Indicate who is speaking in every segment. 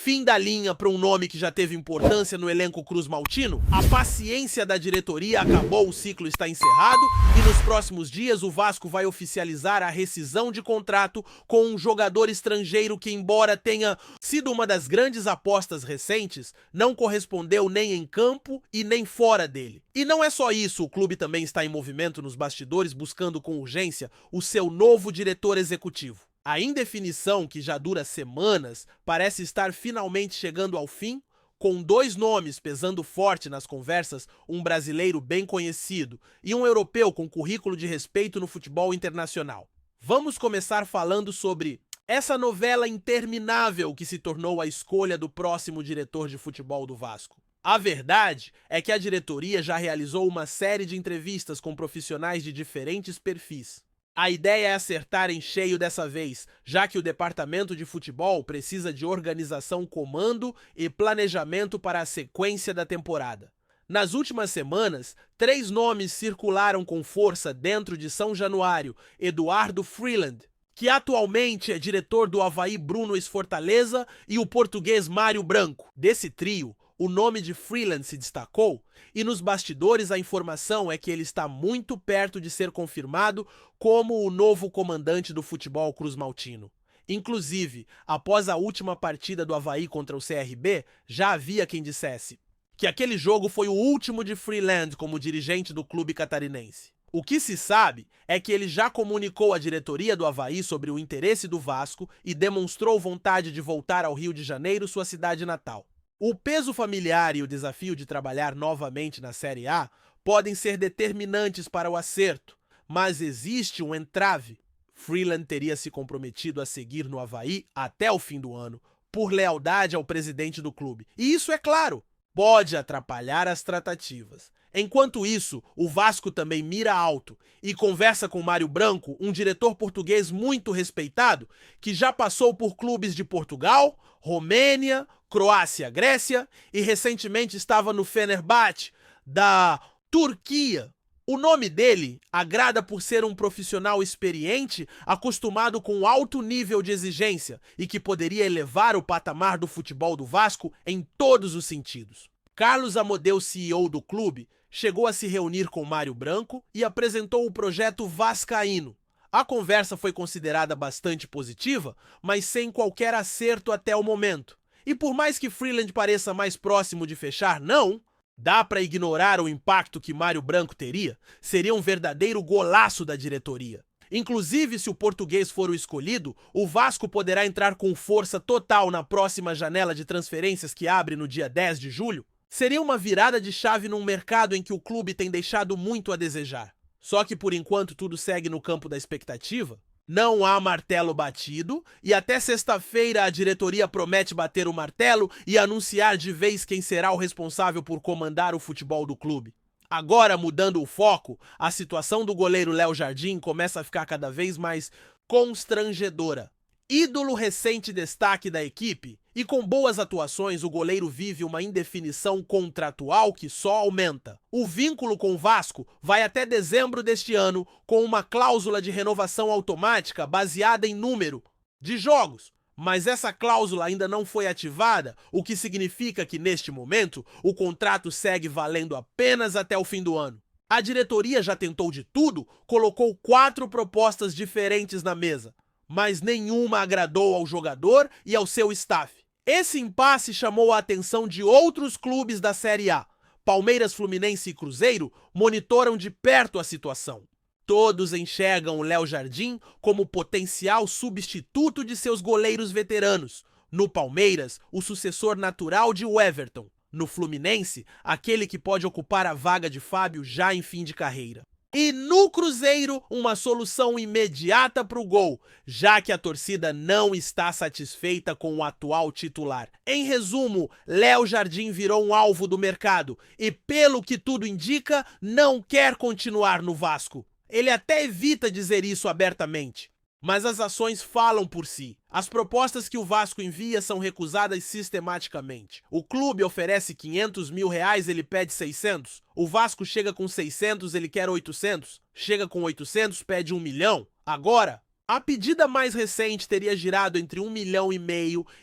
Speaker 1: Fim da linha para um nome que já teve importância no elenco cruz-maltino? A paciência da diretoria acabou, o ciclo está encerrado e nos próximos dias o Vasco vai oficializar a rescisão de contrato com um jogador estrangeiro que, embora tenha sido uma das grandes apostas recentes, não correspondeu nem em campo e nem fora dele. E não é só isso, o clube também está em movimento nos bastidores buscando com urgência o seu novo diretor executivo. A indefinição, que já dura semanas, parece estar finalmente chegando ao fim, com dois nomes pesando forte nas conversas, um brasileiro bem conhecido e um europeu com currículo de respeito no futebol internacional. Vamos começar falando sobre essa novela interminável que se tornou a escolha do próximo diretor de futebol do Vasco. A verdade é que a diretoria já realizou uma série de entrevistas com profissionais de diferentes perfis. A ideia é acertar em cheio dessa vez, já que o departamento de futebol precisa de organização, comando e planejamento para a sequência da temporada. Nas últimas semanas, 3 nomes circularam com força dentro de São Januário: Eduardo Freeland, que atualmente é diretor do Avaí Bruno Fortaleza, e o português Mário Branco. Desse trio, o nome de Freeland se destacou e nos bastidores a informação é que ele está muito perto de ser confirmado como o novo comandante do futebol cruz-maltino. Inclusive, após a última partida do Avaí contra o CRB, já havia quem dissesse que aquele jogo foi o último de Freeland como dirigente do clube catarinense. O que se sabe é que ele já comunicou à diretoria do Avaí sobre o interesse do Vasco e demonstrou vontade de voltar ao Rio de Janeiro, sua cidade natal. O peso familiar e o desafio de trabalhar novamente na Série A podem ser determinantes para o acerto, mas existe um entrave. Freeland teria se comprometido a seguir no Avaí até o fim do ano, por lealdade ao presidente do clube. E isso, é claro, pode atrapalhar as tratativas. Enquanto isso, o Vasco também mira alto e conversa com Mário Branco, um diretor português muito respeitado, que já passou por clubes de Portugal, Romênia, Croácia, Grécia e recentemente estava no Fenerbahçe, da Turquia. O nome dele agrada por ser um profissional experiente, acostumado com alto nível de exigência e que poderia elevar o patamar do futebol do Vasco em todos os sentidos. Carlos Amodeu, CEO do clube, chegou a se reunir com Mário Branco e apresentou o projeto vascaíno. A conversa foi considerada bastante positiva, mas sem qualquer acerto até o momento. E por mais que Freeland pareça mais próximo de fechar, não dá para ignorar o impacto que Mário Branco teria. Seria um verdadeiro golaço da diretoria. Inclusive, se o português for o escolhido, o Vasco poderá entrar com força total na próxima janela de transferências que abre no dia 10 de julho. Seria uma virada de chave num mercado em que o clube tem deixado muito a desejar. Só que por enquanto tudo segue no campo da expectativa. Não há martelo batido e até sexta-feira a diretoria promete bater o martelo e anunciar de vez quem será o responsável por comandar o futebol do clube. Agora, mudando o foco, a situação do goleiro Léo Jardim começa a ficar cada vez mais constrangedora. Ídolo recente destaque da equipe, e com boas atuações o goleiro vive uma indefinição contratual que só aumenta. O vínculo com o Vasco vai até dezembro deste ano, com uma cláusula de renovação automática baseada em número de jogos. Mas essa cláusula ainda não foi ativada, o que significa que neste momento o contrato segue valendo apenas até o fim do ano. A diretoria já tentou de tudo, colocou 4 propostas diferentes na mesa, mas nenhuma agradou ao jogador e ao seu staff. Esse impasse chamou a atenção de outros clubes da Série A. Palmeiras, Fluminense e Cruzeiro monitoram de perto a situação. Todos enxergam o Léo Jardim como potencial substituto de seus goleiros veteranos. No Palmeiras, o sucessor natural de Everton. No Fluminense, aquele que pode ocupar a vaga de Fábio já em fim de carreira. E no Cruzeiro, uma solução imediata para o gol, já que a torcida não está satisfeita com o atual titular. Em resumo, Léo Jardim virou um alvo do mercado e, pelo que tudo indica, não quer continuar no Vasco. Ele até evita dizer isso abertamente, mas as ações falam por si. As propostas que o Vasco envia são recusadas sistematicamente. O clube oferece R$500 mil, ele pede 600. O Vasco chega com 600, ele quer 800. Chega com 800, pede 1 milhão. Agora, A pedida mais recente teria girado entre 1,5 milhão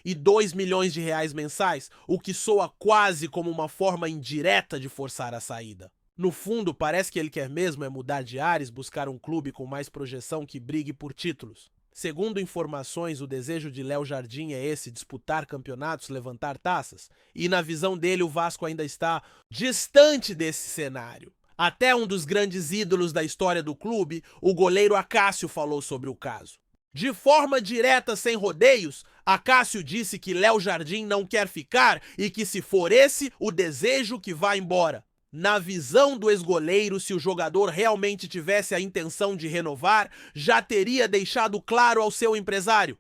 Speaker 1: e 2 milhões de reais mensais, o que soa quase como uma forma indireta de forçar a saída. No fundo, parece que ele quer mesmo é mudar de ares, buscar um clube com mais projeção que brigue por títulos. Segundo informações, o desejo de Léo Jardim é esse: disputar campeonatos, levantar taças. E na visão dele, o Vasco ainda está distante desse cenário. Até um dos grandes ídolos da história do clube, o goleiro Acácio, falou sobre o caso. De forma direta, sem rodeios, Acácio disse que Léo Jardim não quer ficar e que, se for esse o desejo, que vá embora. Na visão do ex-goleiro, se o jogador realmente tivesse a intenção de renovar, já teria deixado claro ao seu empresário.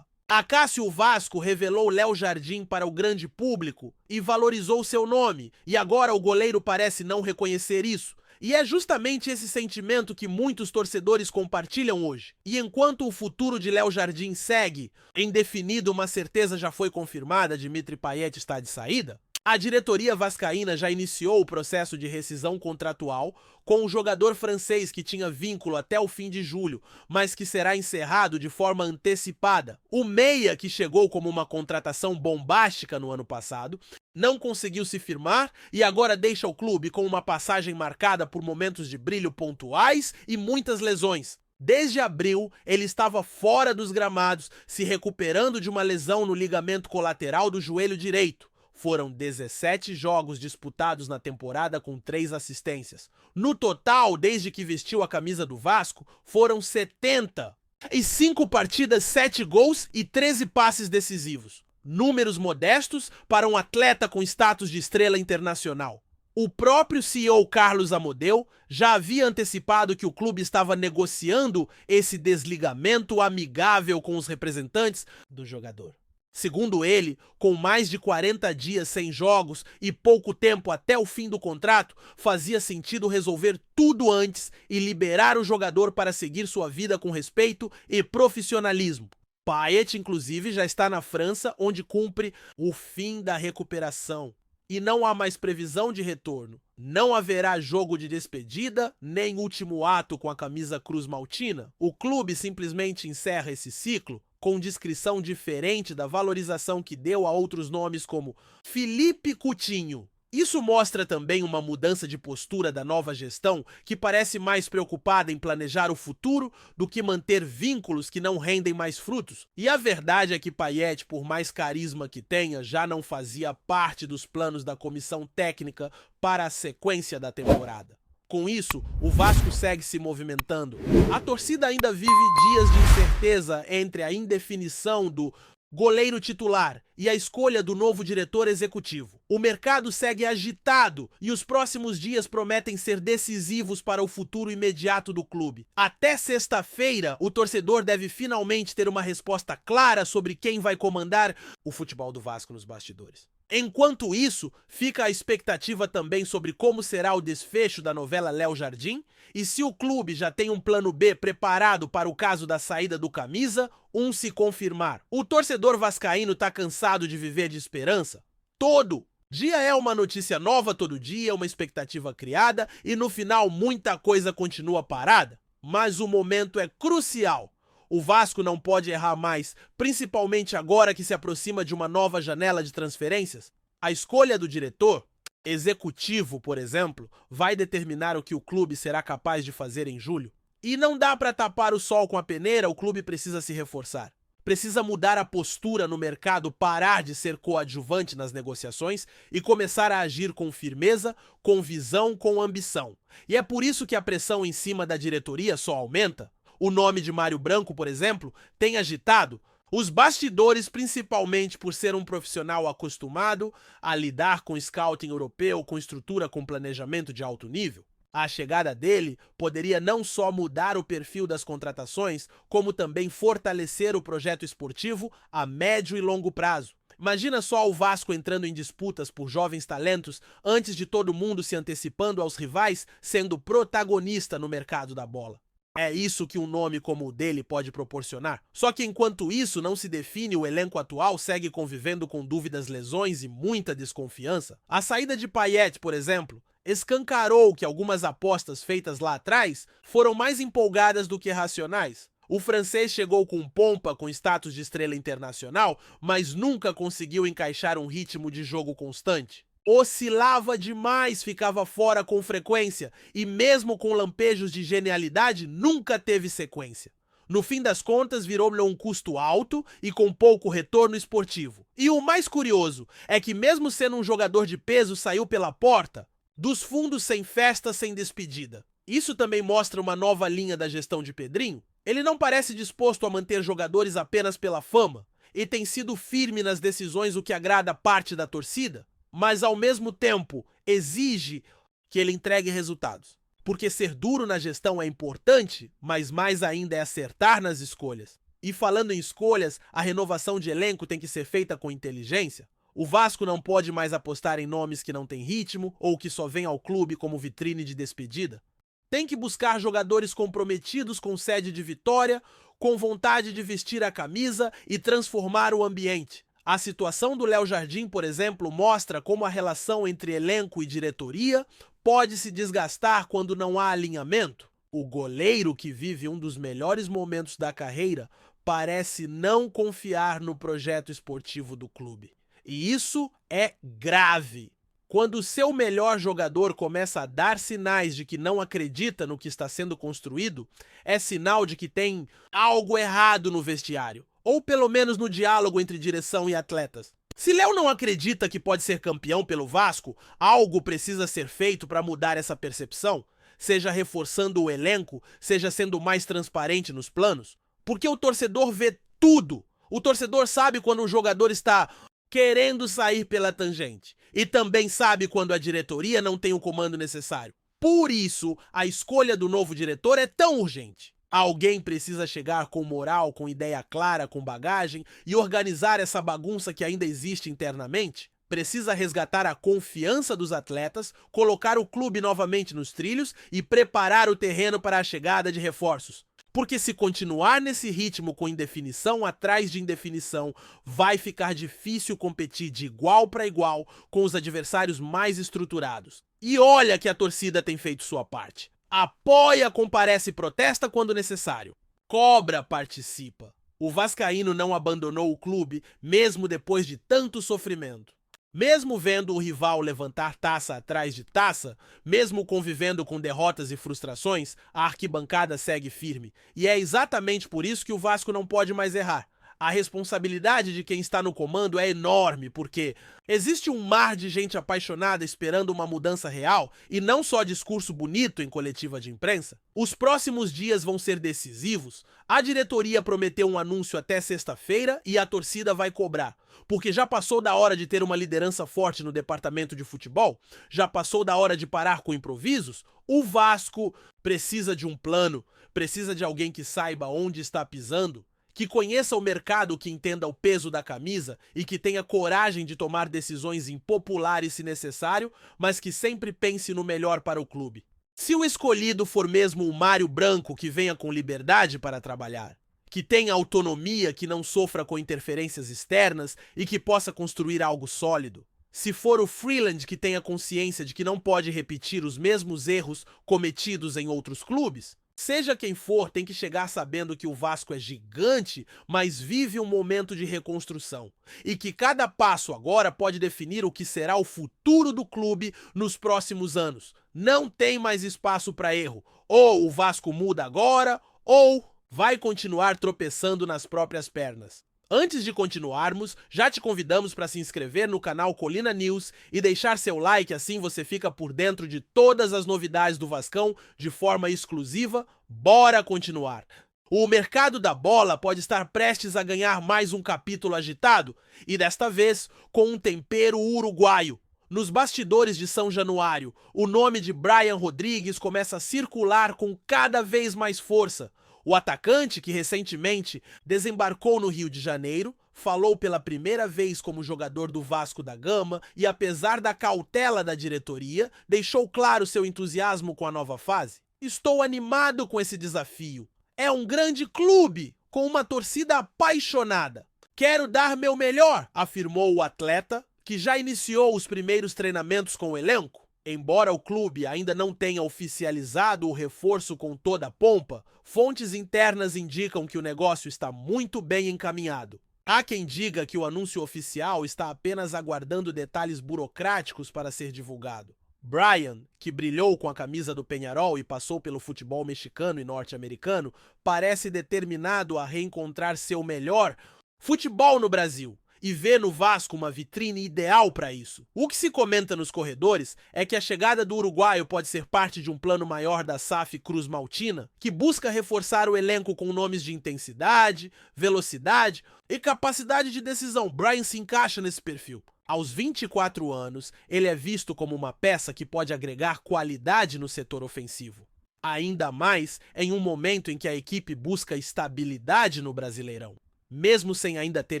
Speaker 1: Acácio, o Vasco revelou Léo Jardim para o grande público e valorizou seu nome, e agora o goleiro parece não reconhecer isso. E é justamente esse sentimento que muitos torcedores compartilham hoje. E enquanto o futuro de Léo Jardim segue indefinido, uma certeza já foi confirmada: Dimitri Payet está de saída. A diretoria vascaína já iniciou o processo de rescisão contratual com o jogador francês, que tinha vínculo até o fim de julho, mas que será encerrado de forma antecipada. O meia, que chegou como uma contratação bombástica no ano passado, não conseguiu se firmar e agora deixa o clube com uma passagem marcada por momentos de brilho pontuais e muitas lesões. Desde abril, ele estava fora dos gramados, se recuperando de uma lesão no ligamento colateral do joelho direito. Foram 17 jogos disputados na temporada, com 3 assistências. No total, desde que vestiu a camisa do Vasco, foram 70. E 5 partidas, 7 gols e 13 passes decisivos. Números modestos para um atleta com status de estrela internacional. O próprio CEO Carlos Amodeu já havia antecipado que o clube estava negociando esse desligamento amigável com os representantes do jogador. Segundo ele, com mais de 40 dias sem jogos e pouco tempo até o fim do contrato, fazia sentido resolver tudo antes e liberar o jogador para seguir sua vida com respeito e profissionalismo. Payet, inclusive, já está na França, onde cumpre o fim da recuperação. E não há mais previsão de retorno. Não haverá jogo de despedida, nem último ato com a camisa Cruz Maltina. O clube simplesmente encerra esse ciclo com descrição diferente da valorização que deu a outros nomes como Felipe Coutinho. Isso mostra também uma mudança de postura da nova gestão, que parece mais preocupada em planejar o futuro do que manter vínculos que não rendem mais frutos. E a verdade é que Payet, por mais carisma que tenha, já não fazia parte dos planos da comissão técnica para a sequência da temporada. Com isso, o Vasco segue se movimentando. A torcida ainda vive dias de incerteza entre a indefinição do goleiro titular e a escolha do novo diretor executivo. O mercado segue agitado e os próximos dias prometem ser decisivos para o futuro imediato do clube. Até sexta-feira, o torcedor deve finalmente ter uma resposta clara sobre quem vai comandar o futebol do Vasco nos bastidores. Enquanto isso, fica a expectativa também sobre como será o desfecho da novela Léo Jardim e se o clube já tem um plano B preparado para o caso da saída do camisa, se confirmar. O torcedor vascaíno tá cansado de viver de esperança? Todo dia é uma notícia nova, todo dia uma expectativa criada e no final muita coisa continua parada. Mas o momento é crucial. O Vasco não pode errar mais, principalmente agora que se aproxima de uma nova janela de transferências. A escolha do diretor executivo, por exemplo, vai determinar o que o clube será capaz de fazer em julho. E não dá para tapar o sol com a peneira, o clube precisa se reforçar. Precisa mudar a postura no mercado, parar de ser coadjuvante nas negociações e começar a agir com firmeza, com visão, com ambição. E é por isso que a pressão em cima da diretoria só aumenta. O nome de Mário Branco, por exemplo, tem agitado os bastidores, principalmente por ser um profissional acostumado a lidar com scouting europeu, com estrutura, com planejamento de alto nível. A chegada dele poderia não só mudar o perfil das contratações, como também fortalecer o projeto esportivo a médio e longo prazo. Imagina só o Vasco entrando em disputas por jovens talentos antes de todo mundo se antecipando aos rivais, sendo protagonista no mercado da bola. É isso que um nome como o dele pode proporcionar. Só que enquanto isso não se define, o elenco atual segue convivendo com dúvidas, lesões e muita desconfiança. A saída de Payet, por exemplo, escancarou que algumas apostas feitas lá atrás foram mais empolgadas do que racionais. O francês chegou com pompa com status de estrela internacional, mas nunca conseguiu encaixar um ritmo de jogo constante. Oscilava demais, ficava fora com frequência e mesmo com lampejos de genialidade nunca teve sequência. No fim das contas, virou-lhe um custo alto e com pouco retorno esportivo. E o mais curioso é que mesmo sendo um jogador de peso, saiu pela porta dos fundos sem festa, sem despedida. Isso também mostra uma nova linha da gestão de Pedrinho. Ele não parece disposto a manter jogadores apenas pela fama e tem sido firme nas decisões, o que agrada parte da torcida, mas ao mesmo tempo exige que ele entregue resultados. Porque ser duro na gestão é importante, mas mais ainda é acertar nas escolhas. E falando em escolhas, a renovação de elenco tem que ser feita com inteligência. O Vasco não pode mais apostar em nomes que não têm ritmo ou que só vêm ao clube como vitrine de despedida. Tem que buscar jogadores comprometidos com sede de vitória, com vontade de vestir a camisa e transformar o ambiente. A situação do Léo Jardim, por exemplo, mostra como a relação entre elenco e diretoria pode se desgastar quando não há alinhamento. O goleiro, que vive um dos melhores momentos da carreira, parece não confiar no projeto esportivo do clube. E isso é grave. Quando o seu melhor jogador começa a dar sinais de que não acredita no que está sendo construído, é sinal de que tem algo errado no vestiário, ou pelo menos no diálogo entre direção e atletas. Se Léo não acredita que pode ser campeão pelo Vasco, algo precisa ser feito para mudar essa percepção, seja reforçando o elenco, seja sendo mais transparente nos planos, porque o torcedor vê tudo. O torcedor sabe quando um jogador está querendo sair pela tangente e também sabe quando a diretoria não tem o comando necessário. Por isso, a escolha do novo diretor é tão urgente. Alguém precisa chegar com moral, com ideia clara, com bagagem e organizar essa bagunça que ainda existe internamente. Precisa resgatar a confiança dos atletas, colocar o clube novamente nos trilhos e preparar o terreno para a chegada de reforços. Porque se continuar nesse ritmo com indefinição atrás de indefinição, vai ficar difícil competir de igual para igual com os adversários mais estruturados. E olha que a torcida tem feito sua parte. Apoia, comparece e protesta quando necessário. Cobra, participa. O vascaíno não abandonou o clube mesmo depois de tanto sofrimento. Mesmo vendo o rival levantar taça atrás de taça, mesmo convivendo com derrotas e frustrações, a arquibancada segue firme. E é exatamente por isso que o Vasco não pode mais errar. A responsabilidade de quem está no comando é enorme, porque existe um mar de gente apaixonada esperando uma mudança real e não só discurso bonito em coletiva de imprensa. Os próximos dias vão ser decisivos. A diretoria prometeu um anúncio até sexta-feira e a torcida vai cobrar. Porque já passou da hora de ter uma liderança forte no departamento de futebol? Já passou da hora de parar com improvisos? O Vasco precisa de um plano, precisa de alguém que saiba onde está pisando, que conheça o mercado, que entenda o peso da camisa e que tenha coragem de tomar decisões impopulares se necessário, mas que sempre pense no melhor para o clube. Se o escolhido for mesmo o Mário Branco, que venha com liberdade para trabalhar, que tenha autonomia, que não sofra com interferências externas e que possa construir algo sólido. Se for o Freeland, que tenha consciência de que não pode repetir os mesmos erros cometidos em outros clubes. Seja quem for, tem que chegar sabendo que o Vasco é gigante, mas vive um momento de reconstrução. E que cada passo agora pode definir o que será o futuro do clube nos próximos anos. Não tem mais espaço para erro. Ou o Vasco muda agora, ou vai continuar tropeçando nas próprias pernas. Antes de continuarmos, já te convidamos para se inscrever no canal Colina News e deixar seu like, assim você fica por dentro de todas as novidades do Vascão de forma exclusiva. Bora continuar! O mercado da bola pode estar prestes a ganhar mais um capítulo agitado, e desta vez com um tempero uruguaio. Nos bastidores de São Januário, o nome de Brian Rodrigues começa a circular com cada vez mais força. O atacante, que recentemente desembarcou no Rio de Janeiro, falou pela primeira vez como jogador do Vasco da Gama e, apesar da cautela da diretoria, deixou claro seu entusiasmo com a nova fase. Estou animado com esse desafio. É um grande clube, com uma torcida apaixonada. Quero dar meu melhor, afirmou o atleta, que já iniciou os primeiros treinamentos com o elenco. Embora o clube ainda não tenha oficializado o reforço com toda a pompa, fontes internas indicam que o negócio está muito bem encaminhado. Há quem diga que o anúncio oficial está apenas aguardando detalhes burocráticos para ser divulgado. Bryan, que brilhou com a camisa do Peñarol e passou pelo futebol mexicano e norte-americano, parece determinado a reencontrar seu melhor futebol no Brasil e vê no Vasco uma vitrine ideal para isso. O que se comenta nos corredores é que a chegada do uruguaio pode ser parte de um plano maior da SAF Cruz Maltina, que busca reforçar o elenco com nomes de intensidade, velocidade e capacidade de decisão. Bryan se encaixa nesse perfil. Aos 24 anos, ele é visto como uma peça que pode agregar qualidade no setor ofensivo. Ainda mais em um momento em que a equipe busca estabilidade no Brasileirão. Mesmo sem ainda ter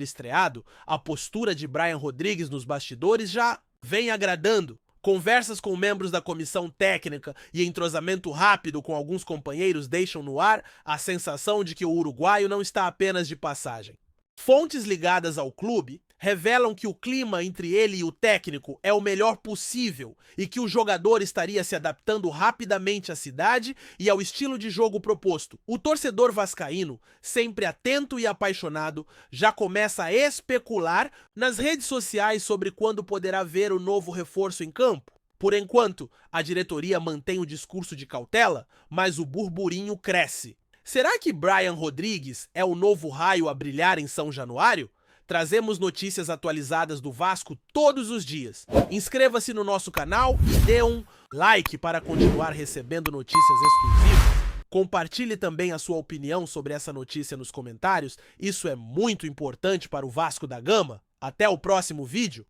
Speaker 1: estreado, a postura de Bryan Rodrigues nos bastidores já vem agradando. Conversas com membros da comissão técnica e entrosamento rápido com alguns companheiros deixam no ar a sensação de que o uruguaio não está apenas de passagem. Fontes ligadas ao clube revelam que o clima entre ele e o técnico é o melhor possível e que o jogador estaria se adaptando rapidamente à cidade e ao estilo de jogo proposto. O torcedor vascaíno, sempre atento e apaixonado, já começa a especular nas redes sociais sobre quando poderá ver o novo reforço em campo. Por enquanto, a diretoria mantém o discurso de cautela, mas o burburinho cresce. Será que Bryan Rodrigues é o novo raio a brilhar em São Januário? Trazemos notícias atualizadas do Vasco todos os dias. Inscreva-se no nosso canal e dê um like para continuar recebendo notícias exclusivas. Compartilhe também a sua opinião sobre essa notícia nos comentários. Isso é muito importante para o Vasco da Gama. Até o próximo vídeo.